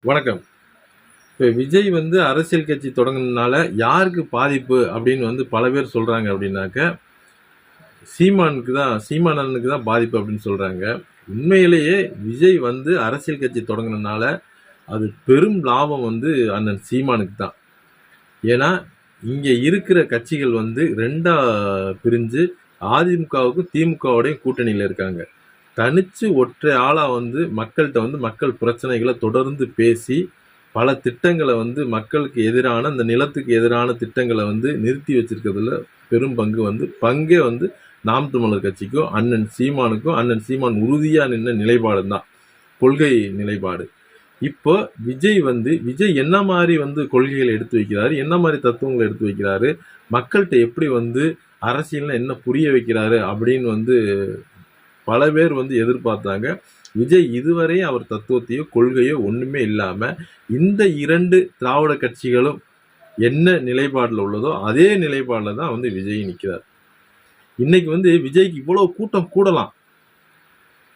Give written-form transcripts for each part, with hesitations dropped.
வணக்கம். இப்ப விஜய் அரசியல் கட்சி தொடங்குனதுனால யாருக்கு பாதிப்பு அப்படின்னு பல பேர் சொல்றாங்க அப்படின்னாக்க, சீமான் அண்ணனுக்கு தான் பாதிப்பு அப்படின்னு சொல்றாங்க. உண்மையிலேயே விஜய் அரசியல் கட்சி தொடங்குனதுனால அது பெரும் லாபம் அண்ணன் சீமானுக்கு தான். ஏன்னா, இங்க இருக்கிற கட்சிகள் 2ஆ பிரிஞ்சு அதிமுகவுக்கும் திமுகவோடையும் கூட்டணியில இருக்காங்க. தனிச்சு ஒற்றை ஆளா மக்கள்கிட்ட மக்கள் பிரச்சனைகளை தொடர்ந்து பேசி பல திட்டங்களை மக்களுக்கு எதிரான இந்த நிலத்துக்கு எதிரான திட்டங்களை நிறுத்தி வச்சிருக்கிறதுல பெரும் பங்கே நாம் தமிழர் கட்சிக்கும் அண்ணன் சீமான் உறுதியா நின்ன நிலைப்பாடு தான், கொள்கை நிலைப்பாடு. இப்போ விஜய் என்ன மாதிரி கொள்கைகளை எடுத்து வைக்கிறாரு, என்ன மாதிரி தத்துவங்களை எடுத்து வைக்கிறாரு, மக்கள்கிட்ட எப்படி அரசியல்னா என்ன புரிய வைக்கிறாரு அப்படின்னு பல பேர் எதிர்பார்த்தாங்க. விஜய் இதுவரை அவர் தத்துவத்தையோ கொள்கையோ ஒண்ணுமே இல்லாம இந்த 2 திராவிட கட்சிகளும் என்ன நிலைப்பாடுல உள்ளதோ அதே நிலைப்பாடுல தான் விஜய் நிற்கிறார். இன்னைக்கு விஜய்க்கு இவ்வளவு கூட்டம் கூடலாம்.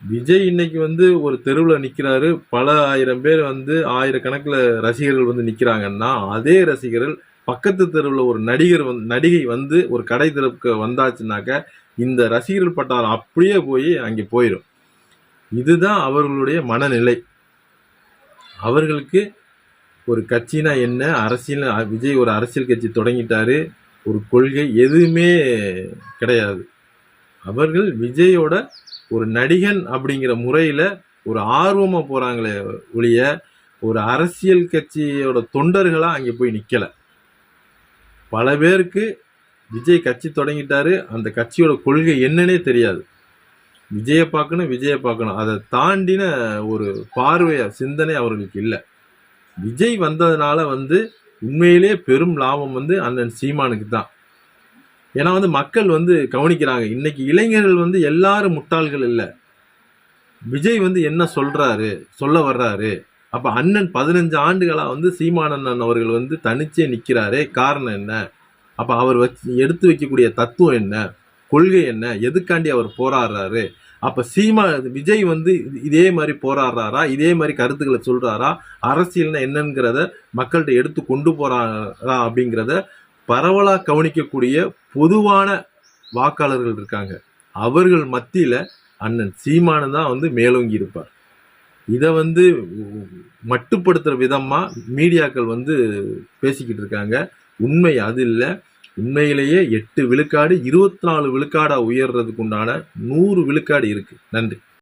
விஜய் இன்னைக்கு ஒரு தெருவுல நிக்கிறாரு, பல ஆயிரம் பேர் ஆயிரக்கணக்கில் ரசிகர்கள் நிக்கிறாங்கன்னா, அதே ரசிகர்கள் பக்கத்து தெருவில் ஒரு நடிகை ஒரு கடை திறக்க வந்தாச்சுனாக்க இந்த ரசிகர்கள் பட்டாளம் அப்படியே போய் அங்கே போயிடும். இதுதான் அவர்களுடைய மனநிலை. அவர்களுக்கு ஒரு கட்சினா என்ன, அரசியல், விஜய் ஒரு அரசியல் கட்சி தொடங்கிட்டாரு, ஒரு கொள்கை எதுவுமே கிடையாது. அவர்கள் விஜயோட ஒரு நடிகன் அப்படிங்கிற முறையில ஒரு ஆர்வமா போறாங்களே ஒழிய ஒரு அரசியல் கட்சியோட தொண்டர்களா அங்கே போய் நிக்கல. பல பேருக்கு விஜய் கட்சி தொடங்கிட்டாரு, அந்த கட்சியோட கொள்கை என்னன்னே தெரியாது. விஜயை பார்க்கணும், அதை தாண்டின ஒரு சிந்தனை அவர்களுக்கு இல்லை. விஜய் வந்ததுனால உண்மையிலே பெரும் லாபம் அண்ணன் சீமானுக்கு தான். ஏன்னா மக்கள் கவனிக்கிறாங்க. இன்னைக்கு இளைஞர்கள் எல்லாரும் முட்டாள்கள் இல்லை. விஜய் என்ன சொல்ல வர்றாரு. அப்ப அண்ணன் 15 ஆண்டுகளா சீமானண்ணன் அவர்கள் தனிச்சே நிக்கிறாரே, காரணம் என்ன? அப்ப அவர் எடுத்து வைக்கக்கூடிய தத்துவம் என்ன, கொள்கை என்ன, எதுக்காண்டி அவர் போராடுறாரு? அப்ப விஜய் இதே மாதிரி போராடுறாரா, இதே மாதிரி கருத்துக்களை சொல்றாரா, அரசியல்னா என்னங்கிறத மக்கள்கிட்ட எடுத்து கொண்டு போறாரா அப்படிங்கிறத பரவலா கவனிக்கக்கூடிய பொதுவான வாக்காளர்கள் இருக்காங்க. அவர்கள் மத்தியில அண்ணன் சீமானு தான் மேலோங்கி இருப்பார். இதை மட்டுப்படுத்துற விதமா மீடியாக்கள் பேசிக்கிட்டு இருக்காங்க. உண்மை அது இல்லை. உண்மையிலேயே 8 விழுக்காடு 24 விழுக்காடா உயர்றதுக்கு உண்டான 100 விழுக்காடு இருக்கு. நன்றி.